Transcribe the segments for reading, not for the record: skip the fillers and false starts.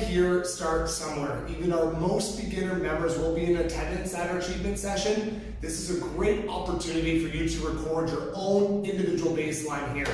here start somewhere. Even our most beginner members will be in attendance at our achievement session. This is a great opportunity for you to record your own individual baseline here.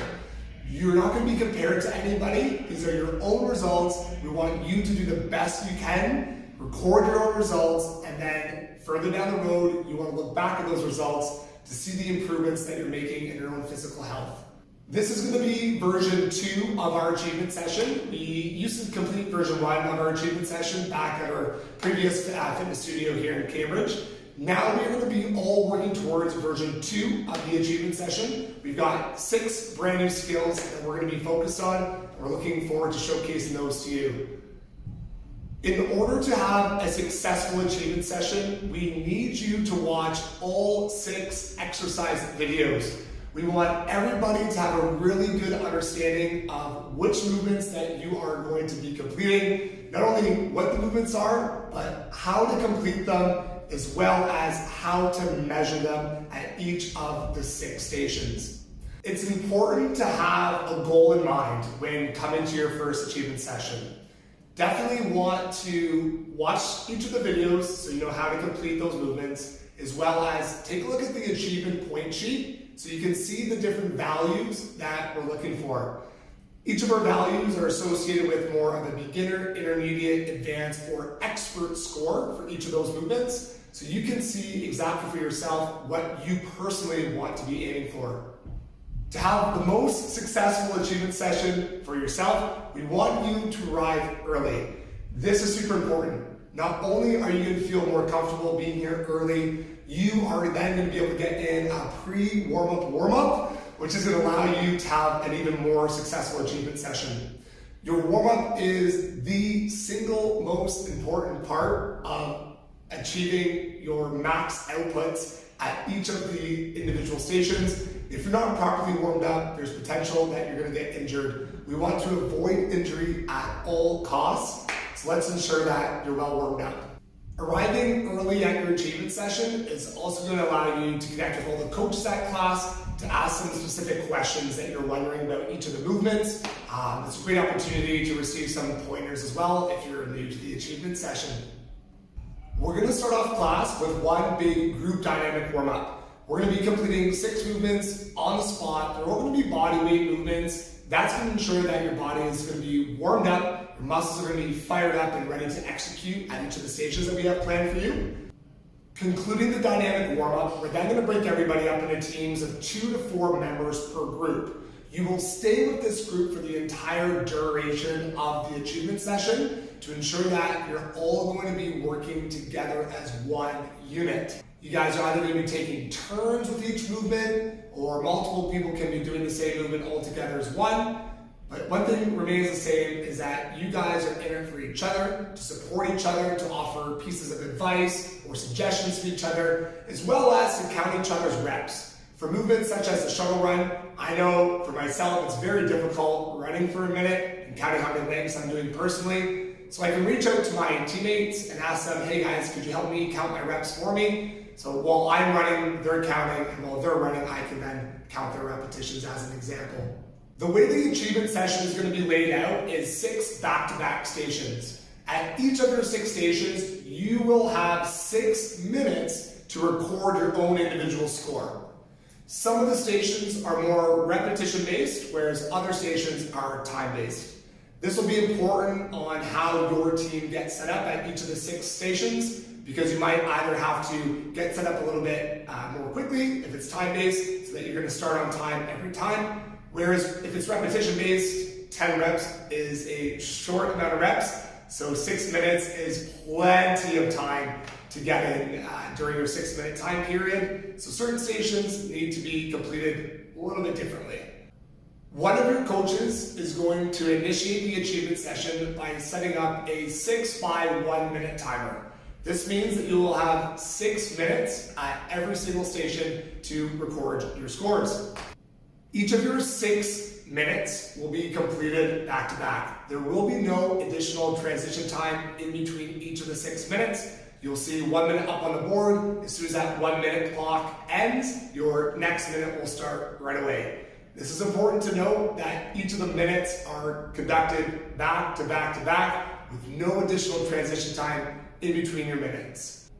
You're not going to be compared to anybody. These are your own results. We want you to do the best you can, record your own results, and then further down the road, you want to look back at those results to see the improvements that you're making in your own physical health. This is going to be version 2 of our achievement session. We used to complete version 1 of our achievement session back at our previous fitness studio here in Cambridge. Now we're going to be all working towards version 2 of the achievement session. We've got 6 brand new skills that we're going to be focused on. We're looking forward to showcasing those to you. In order to have a successful achievement session, we need you to watch all 6 exercise videos. We want everybody to have a really good understanding of which movements that you are going to be completing, not only what the movements are, but how to complete them, as well as how to measure them at each of the 6 stations. It's important to have a goal in mind when coming to your first achievement session. Definitely want to watch each of the videos so you know how to complete those movements, as well as take a look at the achievement point sheet so you can see the different values that we're looking for. Each of our values are associated with more of a beginner, intermediate, advanced, or expert score for each of those movements, so you can see exactly for yourself what you personally want to be aiming for. To have the most successful achievement session for yourself, we want you to arrive early. This is super important. Not only are you going to feel more comfortable being here early, you are then going to be able to get in a pre-warm-up warm-up, which is going to allow you to have an even more successful achievement session. Your warm-up is the single most important part of achieving your max outputs at each of the individual stations. If you're not properly warmed up, there's potential that you're going to get injured. We want to avoid injury at all costs, so let's ensure that you're well warmed up. Arriving early at your achievement session is also going to allow you to connect with all the coaches at class to ask some specific questions that you're wondering about each of the movements. It's a great opportunity to receive some pointers as well if you're new to the achievement session. We're going to start off class with one big group dynamic warm-up. We're going to be completing 6 movements on the spot. They're all going to be body weight movements. That's going to ensure that your body is going to be warmed up, your muscles are going to be fired up and ready to execute at each of the stations that we have planned for you. Concluding the dynamic warm-up, we're then going to break everybody up into teams of 2 to 4 members per group. You will stay with this group for the entire duration of the achievement session to ensure that you're all going to be working together as one unit. You guys are either going to be taking turns with each movement, or multiple people can be doing the same movement all together as one. But one thing remains the same is that you guys are in it for each other, to support each other, to offer pieces of advice or suggestions to each other, as well as to count each other's reps. For movements such as the shuttle run, I know for myself it's very difficult running for a minute and counting how many legs I'm doing personally. So I can reach out to my teammates and ask them, hey guys, could you help me count my reps for me? So while I'm running, they're counting, and while they're running, I can then count their repetitions as an example. The way the achievement session is going to be laid out is 6 back-to-back stations. At each of your 6 stations, you will have 6 minutes to record your own individual score. Some of the stations are more repetition-based, whereas other stations are time-based. This will be important on how your team gets set up at each of the 6 stations, because you might either have to get set up a little bit more quickly if it's time-based, so that you're going to start on time every time. Whereas if it's repetition-based, 10 reps is a short amount of reps, so 6 minutes is plenty of time to get in during your 6-minute time period. So certain stations need to be completed a little bit differently. One of your coaches is going to initiate the achievement session by setting up a 6 by 1 minute timer. This means that you will have 6 minutes at every single station to record your scores. Each of your 6 minutes will be completed back to back. There will be no additional transition time in between each of the 6 minutes. You'll see 1 minute up on the board. As soon as that 1 minute clock ends, your next minute will start right away. This is important to note that each of the minutes are conducted back to back to back with no additional transition time in between your minutes.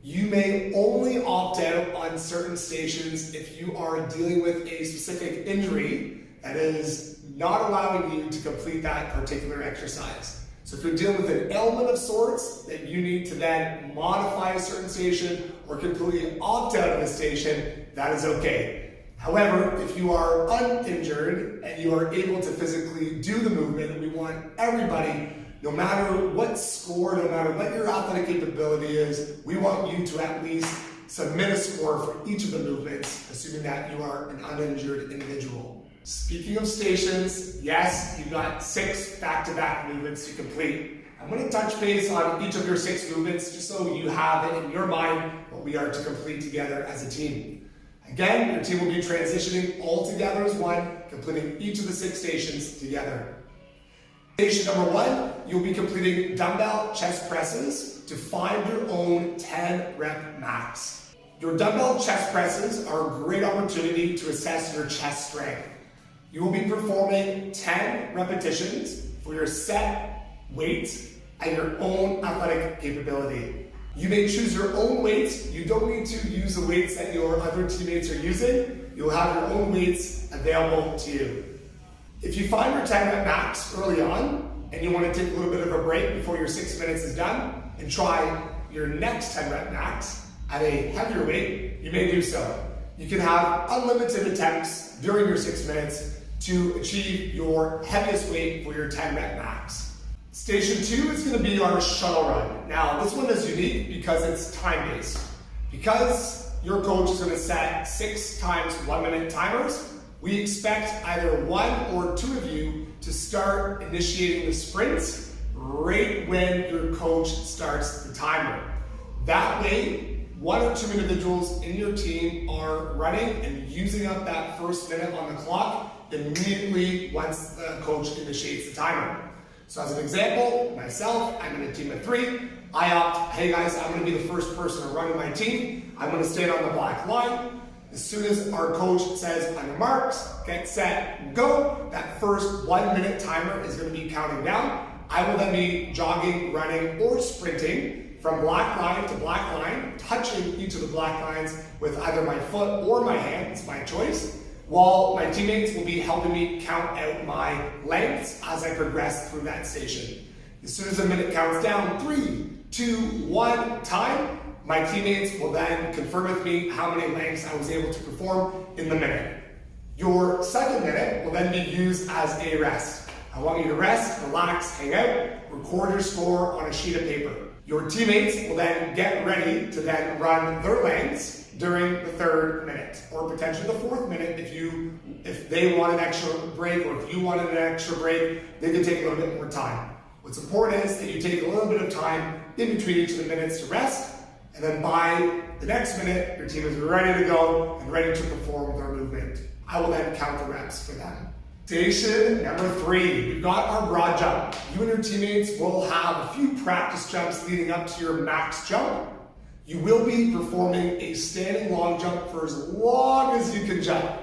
You may only opt out on certain stations if you are dealing with a specific injury that is not allowing you to complete that particular exercise. So if you're dealing with an ailment of sorts that you need to then modify a certain station or completely opt out of a station, that is okay. However, if you are uninjured and you are able to physically do the movement, we want everybody, no matter what score, no matter what your athletic capability is, we want you to at least submit a score for each of the movements, assuming that you are an uninjured individual. Speaking of stations, yes, you've got 6 back-to-back movements to complete. I'm going to touch base on each of your 6 movements just so you have it in your mind what we are to complete together as a team. Again, your team will be transitioning all together as one, completing each of the 6 stations together. Station number 1, you'll be completing dumbbell chest presses to find your own 10 rep max. Your dumbbell chest presses are a great opportunity to assess your chest strength. You will be performing 10 repetitions for your set weight and your own athletic capability. You may choose your own weights. You don't need to use the weights that your other teammates are using. You'll have your own weights available to you. If you find your 10 rep max early on and you want to take a little bit of a break before your 6 minutes is done and try your next 10 rep max at a heavier weight, you may do so. You can have unlimited attempts during your 6 minutes to achieve your heaviest weight for your 10 rep max. Station 2 is going to be our shuttle run. Now, this one is unique because it's time-based. Because your coach is going to set 6 times 1 minute timers, we expect either 1 or 2 of you to start initiating the sprints right when your coach starts the timer. That way, 1 or 2 individuals in your team are running and using up that first minute on the clock immediately once the coach initiates the timer. So as an example, myself, I'm in a team of 3. I opt, hey guys, I'm going to be the first person to run in my team. I'm going to stand on the black line. As soon as our coach says on your marks, get set, go, that first 1 minute timer is going to be counting down. I will then be jogging, running, or sprinting from black line to black line, touching each of the black lines with either my foot or my hand, it's my choice, while my teammates will be helping me count out my lengths as I progress through that station. As soon as the minute counts down, 3, 2, 1, time, my teammates will then confirm with me how many lengths I was able to perform in the minute. Your second minute will then be used as a rest. I want you to rest, relax, hang out, record your score on a sheet of paper. Your teammates will then get ready to then run their lengths during the 3rd minute, or potentially the 4th minute if they want an extra break, or if you wanted an extra break, they can take a little bit more time. What's important is that you take a little bit of time in between each of the minutes to rest, and then by the next minute, your team is ready to go and ready to perform their movement. I will then count the reps for them. Station number 3, we've got our broad jump. You and your teammates will have a few practice jumps leading up to your max jump. You will be performing a standing long jump for as long as you can jump.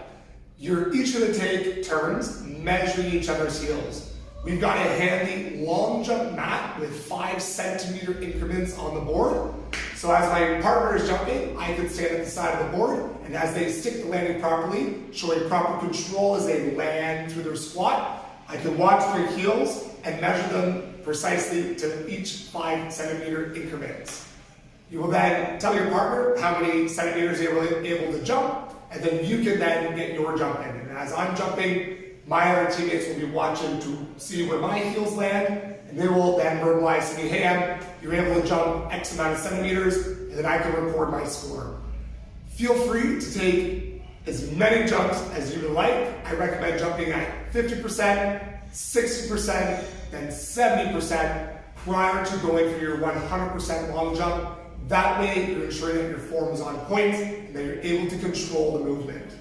You're each going to take turns measuring each other's heels. We've got a handy long jump mat with 5 centimeter increments on the board. So as my partner is jumping, I can stand at the side of the board, and as they stick the landing properly, showing proper control as they land through their squat, I can watch their heels and measure them precisely to each 5 centimeter increments. You will then tell your partner how many centimeters they were able to jump, and then you can then get your jump in. And as I'm jumping, my other teammates will be watching to see where my heels land, and they will then verbalize to me, hey, you're able to jump X amount of centimeters, and then I can record my score. Feel free to take as many jumps as you would like. I recommend jumping at 50%, 60%, then 70% prior to going for your 100% long jump. That way, you're ensuring that your form is on point and that you're able to control the movement.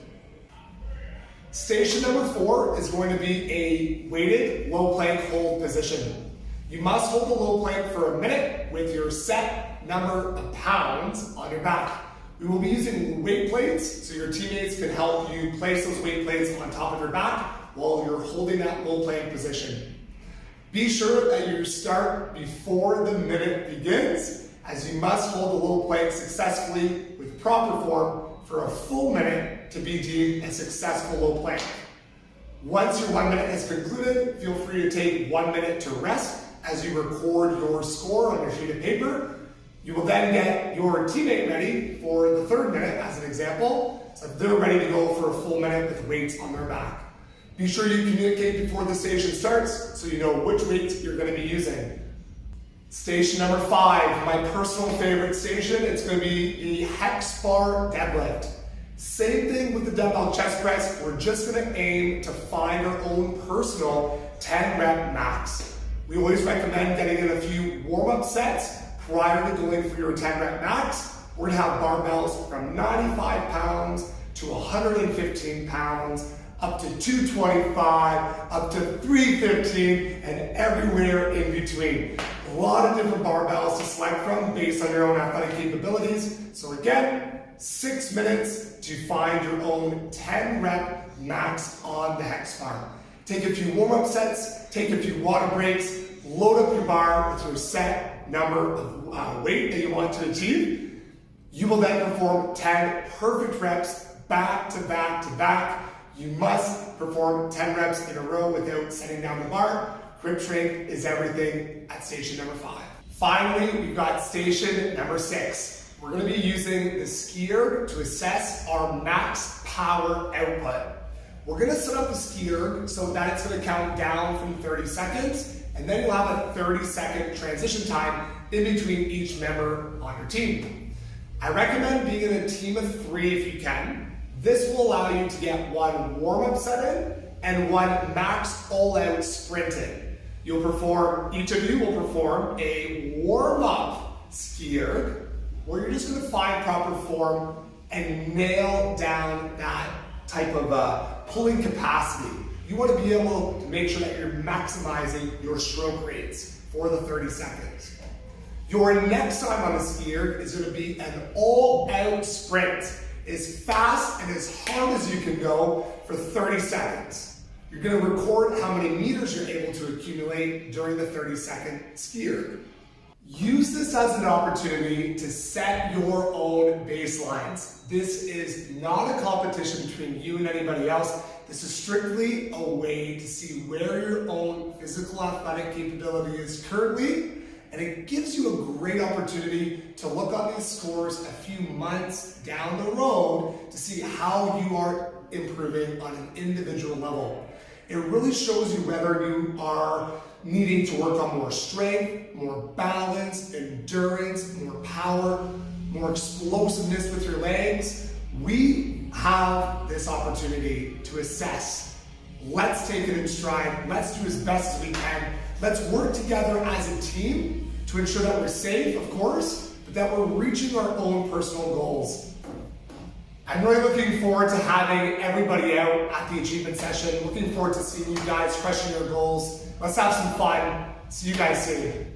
Station number 4 is going to be a weighted low plank hold position. You must hold the low plank for a minute with your set number of pounds on your back. We will be using weight plates, so your teammates can help you place those weight plates on top of your back while you're holding that low plank position. Be sure that you start before the minute begins, as you must hold the low plank successfully with proper form for a full minute to be deemed a successful low plank. Once your 1 minute has concluded, feel free to take 1 minute to rest as you record your score on your sheet of paper. You will then get your teammate ready for the 3rd minute as an example, so they're ready to go for a full minute with weights on their back. Be sure you communicate before the station starts so you know which weights you're going to be using. Station number 5, my personal favorite station, it's going to be the hex bar deadlift. Same thing with the dumbbell chest press, we're just going to aim to find our own personal 10 rep max. We always recommend getting in a few warm-up sets prior to going for your 10 rep max. We're going to have barbells from 95 pounds to 115 pounds, up to 225, up to 315, and everywhere in between. A lot of different barbells to select from based on your own athletic capabilities. So again, 6 minutes to find your own 10 rep max on the hex bar. Take a few warm-up sets, take a few water breaks, load up your bar with your set number of weight that you want to achieve. You will then perform 10 perfect reps back to back to back. You must perform 10 reps in a row without setting down the bar. Grip strength is everything at station number 5. Finally, we've got station number 6. We're going to be using the ski-erg to assess our max power output. We're going to set up the ski-erg so that it's going to count down from 30 seconds, and then you'll have a 30-second transition time in between each member on your team. I recommend being in a team of 3 if you can. This will allow you to get 1 warm-up set in and 1 max all-out sprint in. Each of you will perform a warm-up ski-erg where you're just going to find proper form and nail down that type of pulling capacity. You want to be able to make sure that you're maximizing your stroke rates for the 30 seconds. Your next time on the ski-erg is going to be an all-out sprint, as fast and as hard as you can go for 30 seconds. You're going to record how many meters you're able to accumulate during the 30-second ski-erg. Use this as an opportunity to set your own baselines. This is not a competition between you and anybody else. This is strictly a way to see where your own physical athletic capability is currently, and it gives you a great opportunity to look on these scores a few months down the road to see how you are improving on an individual level. It really shows you whether you are needing to work on more strength, more balance, endurance, more power, more explosiveness with your legs. We have this opportunity to assess. Let's take it in stride. Let's do as best as we can. Let's work together as a team to ensure that we're safe, of course, but that we're reaching our own personal goals. I'm really looking forward to having everybody out at the achievement session. Looking forward to seeing you guys crushing your goals. Let's have some fun. See you guys soon.